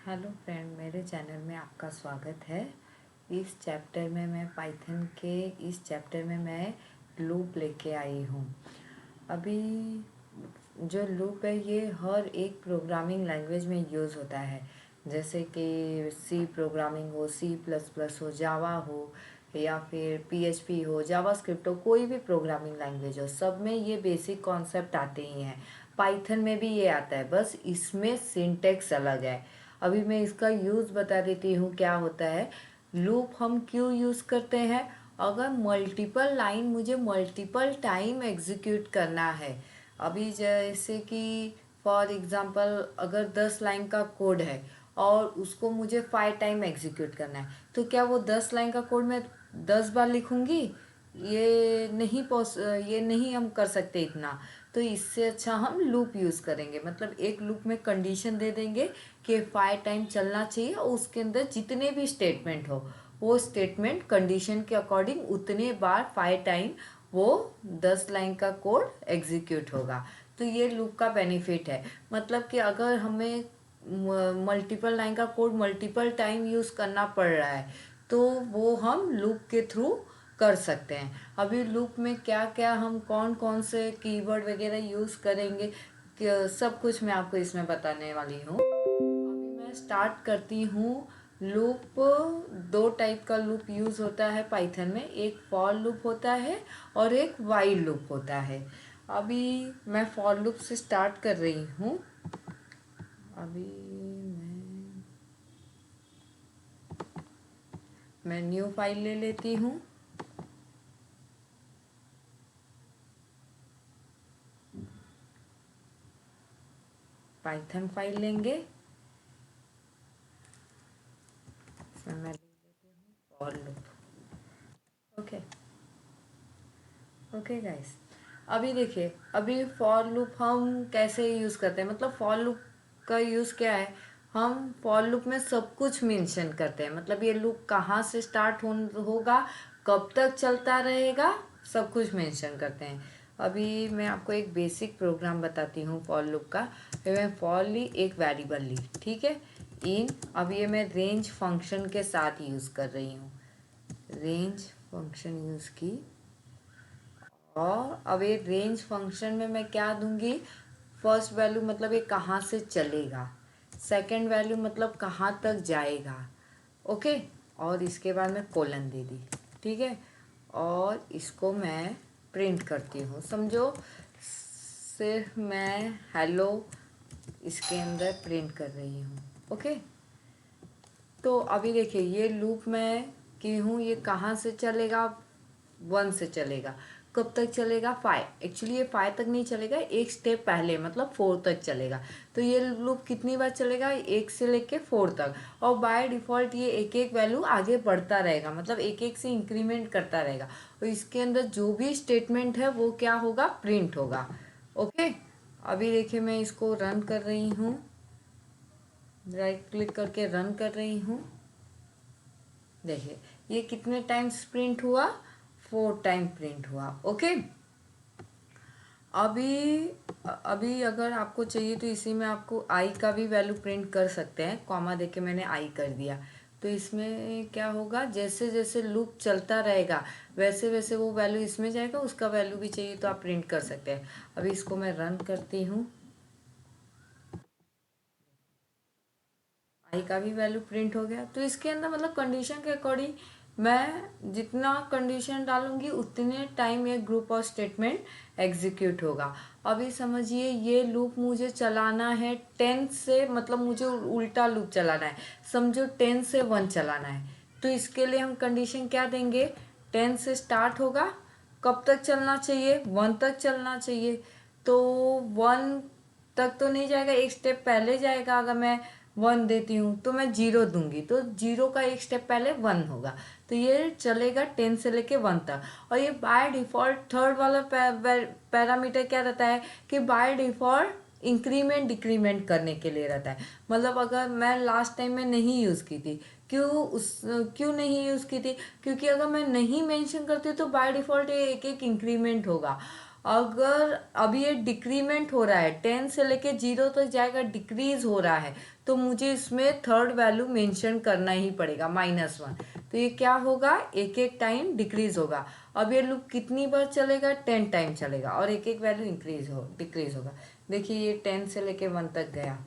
Hello friend, मेरे channel में आपका स्वागत है। इस चैप्टर में मैं पाइथन के इस चैप्टर में मैं लूप लेके आई हूँ। अभी जो लूप है ये हर एक प्रोग्रामिंग लैंग्वेज में यूज़ होता है, जैसे कि सी प्रोग्रामिंग हो, सी प्लस प्लस हो, जावा हो या फिर पीएचपी हो, जावास्क्रिप्ट हो, कोई भी प्रोग्रामिंग लैंग्वेज हो, सब में ये बेसिक कॉन्सेप्ट आते ही हैं। पाइथन में भी ये आता है, बस इसमें सिंटेक्स अलग है। अभी मैं इसका यूज़ बता देती हूँ क्या होता है। लूप हम क्यों यूज़ करते हैं? अगर मल्टीपल लाइन मुझे मल्टीपल टाइम एग्जीक्यूट करना है, अभी जैसे कि फॉर एग्जांपल अगर 10 लाइन का कोड है और उसको मुझे 5 टाइम एग्जीक्यूट करना है, तो क्या वो 10 लाइन का कोड मैं 10 बार लिखूंगी? ये नहीं हम कर सकते इतना। तो इससे अच्छा हम लूप यूज़ करेंगे, मतलब एक लूप में कंडीशन दे देंगे कि 5 टाइम चलना चाहिए और उसके अंदर जितने भी स्टेटमेंट हो वो स्टेटमेंट कंडीशन के अकॉर्डिंग उतने बार 5 टाइम वो 10 लाइन का कोड एग्जीक्यूट होगा। तो ये लूप का बेनिफिट है, मतलब कि अगर हमें मल्टीपल लाइन का कोड मल्टीपल टाइम यूज़ करना पड़ रहा है तो वो हम लूप के थ्रू कर सकते हैं। अभी लूप में क्या क्या हम कौन कौन से कीवर्ड वगैरह यूज़ करेंगे, सब कुछ मैं आपको इसमें बताने वाली हूँ। अभी मैं स्टार्ट करती हूँ। लूप, दो टाइप का लूप यूज़ होता है पाइथन में, एक फॉर लूप होता है और एक वाइल लूप होता है। अभी मैं फॉर लूप से स्टार्ट कर रही हूँ। अभी मैं न्यू फाइल ले लेती हूँ। पाइथन फाइल लेंगे, इसमें मैं ले लेती हूँ for loop. Okay okay guys, अभी देखिए, अभी फॉर लूप हम कैसे यूज़ करते हैं, मतलब फॉर लूप का यूज़ क्या है। हम फॉर लूप में सब कुछ मेंशन करते हैं, मतलब ये लूप कहाँ से स्टार्ट होगा, कब तक चलता रहेगा, सब कुछ मेंशन करते हैं। अभी मैं आपको एक बेसिक प्रोग्राम बताती हूँ फॉर लूप का। मैं फॉर ली, एक वेरिएबल ली, ठीक है, इन। अब ये मैं रेंज फंक्शन के साथ यूज़ कर रही हूँ, रेंज फंक्शन यूज़ की। और अब ये रेंज फंक्शन में मैं क्या दूंगी, फर्स्ट वैल्यू मतलब ये कहाँ से चलेगा, सेकंड वैल्यू मतलब कहाँ तक जाएगा, ओके। और इसके बाद मैं कोलन दे दी, ठीक है। और इसको मैं प्रिंट करती हूँ, समझो सिर्फ मैं हेलो इसके अंदर प्रिंट कर रही हूँ, ओके। तो अभी देखिए ये लूप में की हूँ, ये कहाँ से चलेगा, 1 से चलेगा। कब तक चलेगा, 5। एक्चुअली ये 5 तक नहीं चलेगा, एक स्टेप पहले मतलब 4 तक चलेगा। तो ये लूप कितनी बार चलेगा, 1 से लेके 4 तक। और बाय डिफ़ॉल्ट ये एक एक वैल्यू आगे बढ़ता रहेगा, मतलब एक एक से इंक्रीमेंट करता रहेगा। और इसके अंदर जो भी स्टेटमेंट है वो क्या होगा, प्रिंट होगा, ओके। अभी देखिए मैं इसको रन कर रही हूँ, राइट क्लिक करके रन कर रही हूँ। देखिए ये कितने टाइम्स प्रिंट हुआ, 4 टाइम प्रिंट हुआ, ओके। अभी अभी अगर आपको चाहिए तो इसी में आपको आई का भी वैल्यू प्रिंट कर सकते हैं, कॉमा देके मैंने आई कर दिया। तो इसमें क्या होगा, जैसे जैसे लूप चलता रहेगा वैसे वैसे वो वैल्यू इसमें जाएगा, उसका वैल्यू भी चाहिए तो आप प्रिंट कर सकते हैं। अभी इसको मैं रन करती हूँ, आई का भी वैल्यू प्रिंट हो गया। तो इसके अंदर मतलब कंडीशन के अकॉर्डिंग मैं जितना कंडीशन डालूंगी उतने टाइम ये ग्रुप ऑफ स्टेटमेंट एग्जीक्यूट होगा। अभी समझिए ये लूप मुझे चलाना है 10 से, मतलब मुझे उल्टा लूप चलाना है, समझो 10 से 1 चलाना है। तो इसके लिए हम कंडीशन क्या देंगे, 10 से स्टार्ट होगा, कब तक चलना चाहिए, 1 तक चलना चाहिए। तो 1 तक तो नहीं जाएगा, एक स्टेप पहले जाएगा। अगर मैं 1 देती हूँ तो मैं 0 दूंगी, तो 0 का एक स्टेप पहले 1 होगा। तो ये चलेगा 10 से लेके 1 तक। और ये बाय डिफ़ॉल्ट थर्ड वाला पैरामीटर क्या रहता है कि बाय डिफ़ॉल्ट इंक्रीमेंट डिक्रीमेंट करने के लिए रहता है। मतलब अगर मैं लास्ट टाइम में नहीं यूज़ की थी, क्यों नहीं यूज़ की थी, क्योंकि अगर मैं नहीं मेंशन करती तो बाय डिफ़ॉल्ट ये एक एक इंक्रीमेंट होगा। अगर अभी ये डिक्रीमेंट हो रहा है, 10 से लेके 0 तक जाएगा, डिक्रीज हो रहा है, तो मुझे इसमें थर्ड वैल्यू मेंशन करना ही पड़ेगा, -1। तो ये क्या होगा, एक एक टाइम डिक्रीज होगा। अब ये लूप कितनी बार चलेगा, 10 टाइम चलेगा, और एक एक वैल्यू डिक्रीज होगा। देखिए ये 10 से लेके 1 तक गया।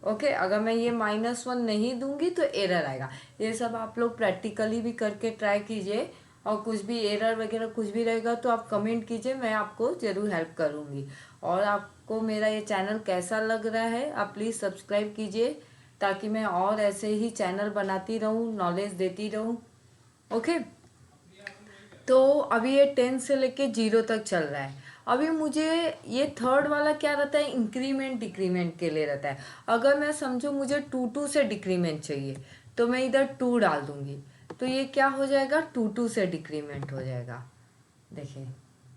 ओके, अगर मैं ये -1 नहीं दूंगी तो एरर आएगा। ये सब आप लोग प्रैक्टिकली भी करके ट्राई कीजिए, और कुछ भी एरर वगैरह कुछ भी रहेगा तो आप कमेंट कीजिए, मैं आपको ज़रूर हेल्प करूँगी। और आपको मेरा ये चैनल कैसा लग रहा है, आप प्लीज़ सब्सक्राइब कीजिए, ताकि मैं और ऐसे ही चैनल बनाती रहूँ, नॉलेज देती रहूँ। ओके, तो अभी ये 10 से लेके 0 तक चल रहा है। अभी मुझे ये थर्ड वाला क्या रहता है, इंक्रीमेंट डिक्रीमेंट के लिए रहता है। अगर मैं समझो मुझे 2 से डिक्रीमेंट चाहिए, तो मैं इधर 2 डाल दूंगी, तो ये क्या हो जाएगा, 2 से डिक्रीमेंट हो जाएगा। देखिए,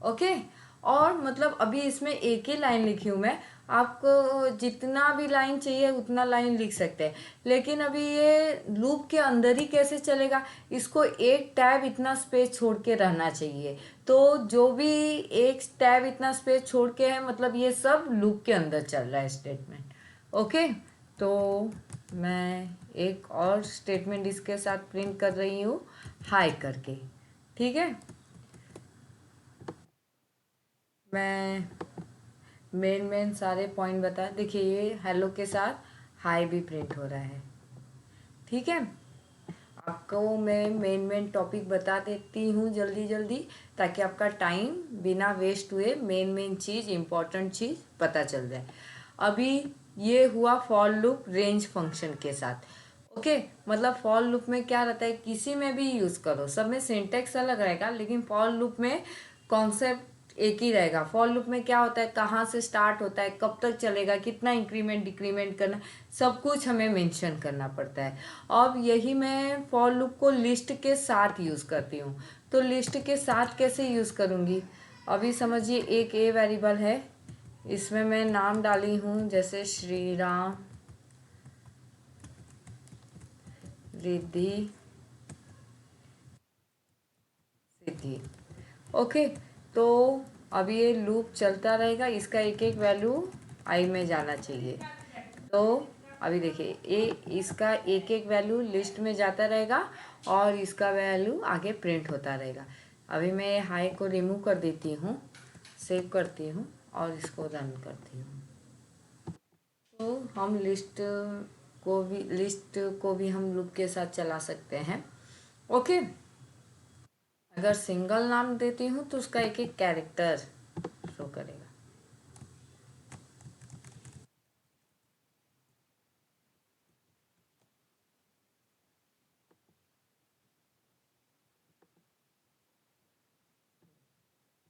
ओके। और मतलब अभी इसमें एक ही लाइन लिखी हूँ मैं, आपको जितना भी लाइन चाहिए उतना लाइन लिख सकते हैं। लेकिन अभी ये लूप के अंदर ही कैसे चलेगा, इसको एक टैब इतना स्पेस छोड़ के रहना चाहिए। तो जो भी एक टैब इतना स्पेस छोड़ के है, मतलब ये सब लूप के अंदर चल रहा है स्टेटमेंट। ओके, तो मैं एक और स्टेटमेंट इसके साथ प्रिंट कर रही हूँ, हाई करके। ठीक है, मैं मेन सारे पॉइंट बता, देखिए ये हेलो के साथ हाई भी प्रिंट हो रहा है। ठीक है, आपको मैं मेन टॉपिक बता देती हूँ जल्दी जल्दी, ताकि आपका टाइम बिना वेस्ट हुए मेन चीज़, इम्पोर्टेंट चीज़ पता चल जाए। अभी ये हुआ फॉर लूप रेंज फंक्शन के साथ। ओके, मतलब फॉर लूप में क्या रहता है, किसी में भी यूज़ करो, सब में सिंटेक्स अलग रहेगा, लेकिन फॉर लूप में कॉन्सेप्ट एक ही रहेगा। फॉर लूप में क्या होता है, कहाँ से स्टार्ट होता है, कब तक चलेगा, कितना इंक्रीमेंट डिक्रीमेंट करना, सब कुछ हमें मेंशन करना पड़ता है। अब यही मैं फॉर लूप को लिस्ट के साथ यूज़ करती हूँ। तो लिस्ट के साथ कैसे यूज़ करूँगी, अभी समझिए एक ए वेरिएबल है, इसमें मैं नाम डाली हूँ, जैसे श्री राम रिद्धि सिद्धि। ओके, तो अभी ये लूप चलता रहेगा, इसका एक एक वैल्यू आई में जाना चाहिए। तो अभी देखिए ए, इसका एक एक वैल्यू लिस्ट में जाता रहेगा, और इसका वैल्यू आगे प्रिंट होता रहेगा। अभी मैं हाई को रिमूव कर देती हूँ, सेव करती हूँ, और इसको रन करती हूँ। तो हम लिस्ट को भी हम लूप के साथ चला सकते हैं। ओके, अगर सिंगल नाम देती हूँ तो उसका एक एक कैरेक्टर शो करेगा।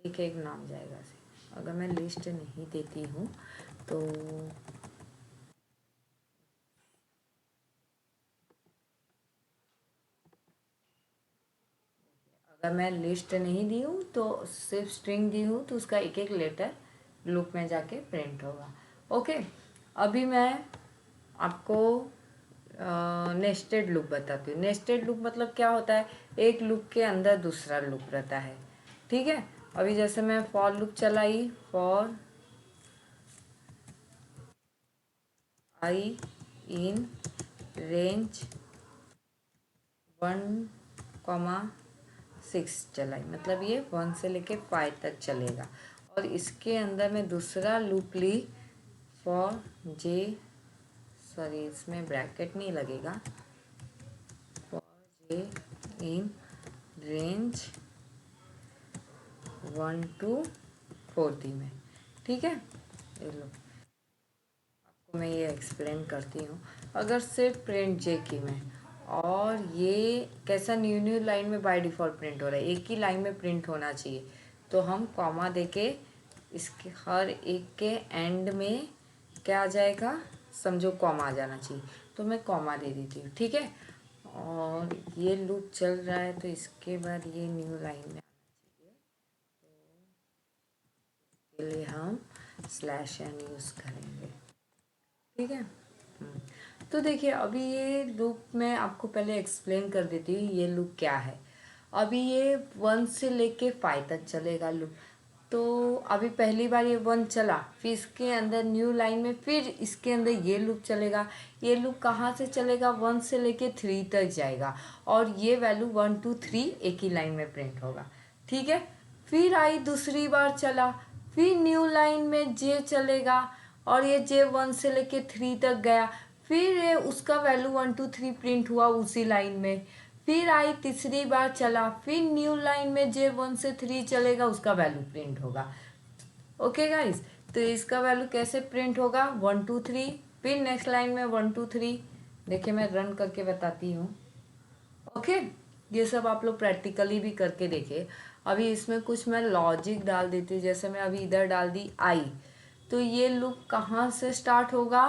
एक एक नाम जाएगा से। अगर मैं लिस्ट नहीं देती हूँ तो अगर मैं लिस्ट नहीं दी हूँ तो सिर्फ स्ट्रिंग दी हूँ, तो उसका एक एक लेटर लूप में जाके प्रिंट होगा। ओके, अभी मैं आपको नेस्टेड लूप बताती हूँ। नेस्टेड लूप मतलब क्या होता है, एक लूप के अंदर दूसरा लूप रहता है। ठीक है, अभी जैसे मैं फॉर लूप चलाई, फॉर आई इन रेंज 1,6 चलाई, मतलब ये 1 से लेके 5 तक चलेगा। और इसके अंदर मैं दूसरा लूप ली, फॉर जे, सॉरी इसमें ब्रैकेट नहीं लगेगा, for J in range 1 to 4 दी में। ठीक है, ये लो, आपको मैं ये एक्सप्लेन करती हूँ। अगर सिर्फ प्रिंट जे की में, और ये कैसा न्यू लाइन में बाय डिफ़ॉल्ट प्रिंट हो रहा है, एक ही लाइन में प्रिंट होना चाहिए, तो हम कॉमा देके इसके हर एक के एंड में क्या आ जाएगा, समझो कॉमा आ जाना चाहिए, तो मैं कॉमा दे देती हूँ। ठीक है, और ये लूप चल रहा है, तो इसके बाद ये न्यू लाइन में के लिए हम /n यूज़ करेंगे। ठीक है, तो देखिए अभी ये लूप मैं आपको पहले एक्सप्लेन कर देती हूँ, ये लूप क्या है। अभी ये 1 से लेके 5 तक चलेगा लूप। तो अभी पहली बार ये 1 चला, फिर इसके अंदर न्यू लाइन में फिर इसके अंदर ये लूप चलेगा। ये लूप कहाँ से चलेगा, 1 से लेके 3 तक जाएगा और ये वैल्यू 1 2 3 एक ही लाइन में प्रिंट होगा। ठीक है, फिर आई दूसरी बार चला, फिर न्यू लाइन में जे चलेगा और ये जे 1 से लेके 3 तक गया, फिर ये उसका वैल्यू 1 2 3 प्रिंट हुआ उसी लाइन में। फिर आई तीसरी बार चला, फिर न्यू लाइन में जे 1 से 3 चलेगा, उसका वैल्यू प्रिंट होगा। ओके गाइस, तो इसका वैल्यू कैसे प्रिंट होगा, 1 2 3, फिर नेक्स्ट लाइन में 1 2 3। देखिए मैं रन करके बताती हूँ। ओके, ये सब आप लोग प्रैक्टिकली भी करके देखिए। अभी इसमें कुछ मैं लॉजिक डाल देती हूँ, जैसे मैं अभी इधर डाल दी आई, तो ये लूप कहाँ से स्टार्ट होगा,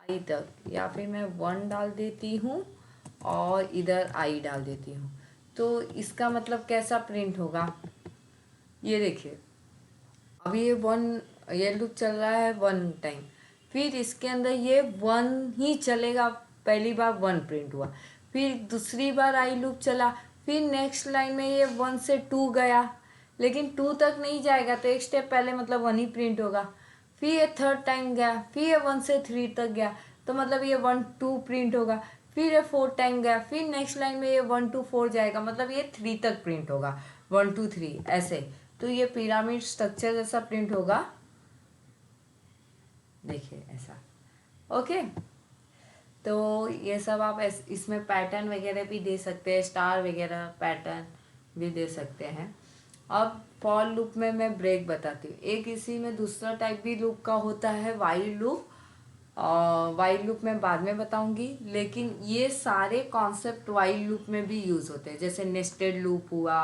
आई तक, या फिर मैं 1 डाल देती हूँ और इधर आई डाल देती हूँ, तो इसका मतलब कैसा प्रिंट होगा, ये देखिए। अभी ये 1, ये लूप चल रहा है 1 टाइम, फिर इसके अंदर ये 1 ही चलेगा, पहली बार 1 प्रिंट हुआ, फिर दूसरी बार आई लूप चला, फिर नेक्स्ट लाइन में ये 1 से 2 गया, लेकिन 2 तक नहीं जाएगा तो एक स्टेप पहले मतलब 1 ही प्रिंट होगा। फिर ये थर्ड टाइम गया, फिर ये 1 से 3 तक गया, तो मतलब ये 1 2 प्रिंट होगा। फिर ये 4 टाइम गया, फिर नेक्स्ट लाइन में ये 1 2 4 जाएगा, मतलब ये 3 तक प्रिंट होगा, 1 2 3 ऐसे। तो ये पिरामिड स्ट्रक्चर जैसा प्रिंट होगा, देखिए ऐसा। ओके, तो ये सब आप इसमें पैटर्न वगैरह भी दे सकते हैं, स्टार वगैरह पैटर्न भी दे सकते हैं। अब फॉर लूप में मैं ब्रेक बताती हूँ। एक इसी में दूसरा टाइप भी लूप का होता है, वाइल लूप। वाइल लूप मैं बाद में बताऊंगी, लेकिन ये सारे कॉन्सेप्ट वाइल लूप में भी यूज़ होते हैं, जैसे नेस्टेड लूप हुआ,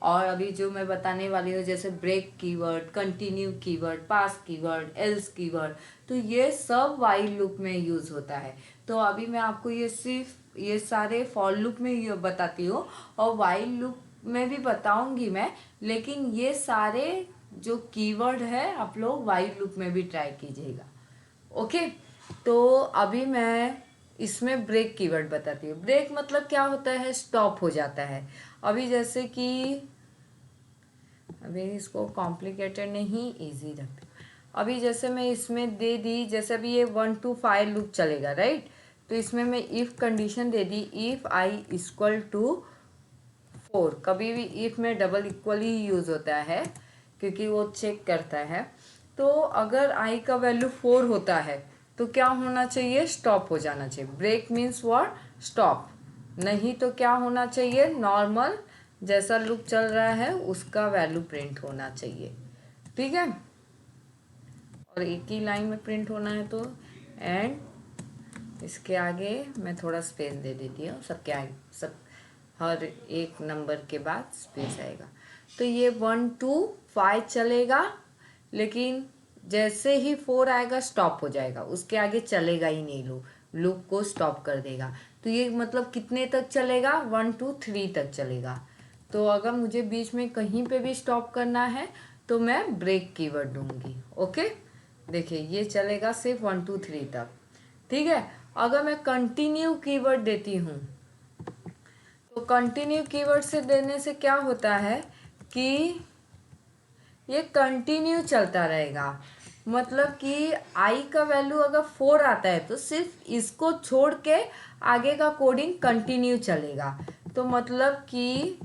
और अभी जो मैं बताने वाली हूँ जैसे ब्रेक कीवर्ड, कंटिन्यू कीवर्ड, पास कीवर्ड, एल्स कीवर्ड, तो ये सब वाइल लूप में यूज़ होता है। तो अभी मैं आपको ये सिर्फ ये सारे फॉर लूप में ये बताती हूँ और वाइल लूप में भी बताऊंगी मैं, लेकिन ये सारे जो कीवर्ड है आप लोग वाइल लूप में भी ट्राई कीजिएगा। ओके, तो अभी मैं इसमें ब्रेक कीवर्ड बताती हूँ। ब्रेक मतलब क्या होता है, स्टॉप हो जाता है। अभी जैसे कि अभी इसको कॉम्प्लिकेटेड नहीं, इजी रखते। अभी जैसे मैं इसमें दे दी, जैसे अभी ये 1 2 5 लूप चलेगा, राइट। तो इसमें मैं इफ़ कंडीशन दे दी, इफ़ आई इक्वल टू 4। कभी भी इफ़ में डबल इक्वल ही यूज़ होता है क्योंकि वो चेक करता है। तो अगर आई का वैल्यू 4 होता है तो क्या होना चाहिए, स्टॉप हो जाना चाहिए। Break means what, stop. नहीं तो क्या होना चाहिए, नॉर्मल जैसा लूप चल रहा है उसका वैल्यू प्रिंट होना चाहिए। ठीक है, और एक ही लाइन में प्रिंट होना है तो एंड इसके आगे मैं थोड़ा स्पेस दे देती हूँ, सबके आगे सब हर एक नंबर के बाद स्पेस आएगा। तो ये 1 2 5 चलेगा, लेकिन जैसे ही 4 आएगा स्टॉप हो जाएगा, उसके आगे चलेगा ही नहीं, लूप को स्टॉप कर देगा। तो ये मतलब कितने तक चलेगा, 1 2 3 तक चलेगा। तो अगर मुझे बीच में कहीं पे भी स्टॉप करना है तो मैं ब्रेक कीवर्ड दूंगी। ओके, देखिए ये चलेगा सिर्फ 1 2 3 तक। ठीक है, अगर मैं कंटिन्यू कीवर्ड देती हूँ तो कंटिन्यू कीवर्ड से देने से क्या होता है कि ये कंटिन्यू चलता रहेगा। मतलब कि आई का वैल्यू अगर 4 आता है तो सिर्फ इसको छोड़ के आगे का कोडिंग कंटिन्यू चलेगा। तो मतलब कि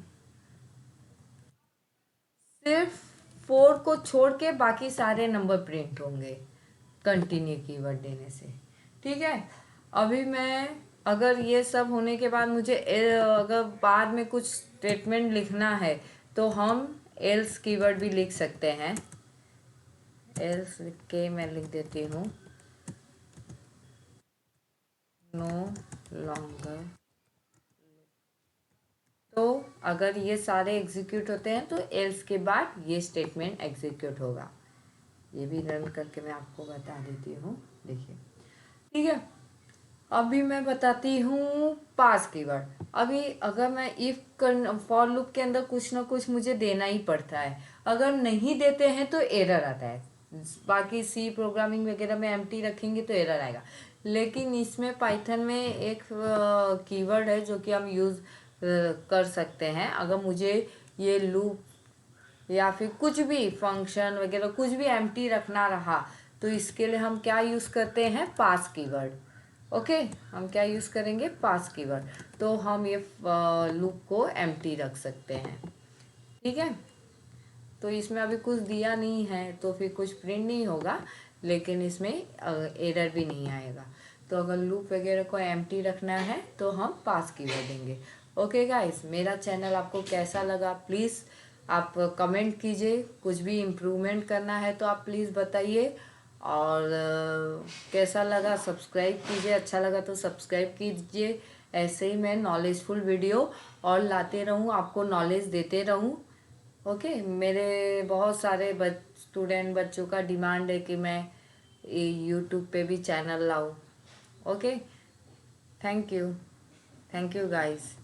सिर्फ 4 को छोड़ के बाकी सारे नंबर प्रिंट होंगे कंटिन्यू कीवर्ड देने से। ठीक है, अभी मैं अगर ये सब होने के बाद मुझे अगर बाद में कुछ स्टेटमेंट लिखना है तो हम एल्स कीवर्ड भी लिख सकते हैं। एल्स लिख के मैं लिख देती हूँ, नो लॉन्गर। तो अगर ये सारे एग्जीक्यूट होते हैं तो एल्स के बाद ये स्टेटमेंट एग्जीक्यूट होगा। ये भी रन करके मैं आपको बता देती हूँ, देखिए। ठीक है, अभी मैं बताती हूँ पास कीवर्ड। अभी अगर मैं इफ फॉर लूप के अंदर कुछ ना कुछ मुझे देना ही पड़ता है, अगर नहीं देते हैं तो एरर आता है। बाकी सी प्रोग्रामिंग वगैरह में एम्प्टी रखेंगे तो एरर आएगा, लेकिन इसमें पाइथन में एक कीवर्ड है जो कि हम यूज़ कर सकते हैं। अगर मुझे ये लूप या फिर कुछ भी फंक्शन वगैरह कुछ भी एम्प्टी रखना रहा, तो इसके लिए हम क्या यूज़ करते हैं, पास कीवर्ड। ओके, हम क्या यूज़ करेंगे, पास कीवर्ड। तो हम ये लूप को एम्प्टी रख सकते हैं। ठीक है, तो इसमें अभी कुछ दिया नहीं है तो फिर कुछ प्रिंट नहीं होगा, लेकिन इसमें एरर भी नहीं आएगा। तो अगर लूप वगैरह को एम्प्टी रखना है तो हम पास कीवर्ड देंगे। ओके गाइस, मेरा चैनल आपको कैसा लगा प्लीज़ आप कमेंट कीजिए। कुछ भी इम्प्रूवमेंट करना है तो आप प्लीज़ बताइए। और कैसा लगा सब्सक्राइब कीजिए, अच्छा लगा तो सब्सक्राइब कीजिए। ऐसे ही मैं नॉलेजफुल वीडियो और लाते रहूँ, आपको नॉलेज देते रहूँ। ओके, मेरे बहुत सारे स्टूडेंट बच्चों का डिमांड है कि मैं यूट्यूब पे भी चैनल लाऊं। Okay, thank you guys.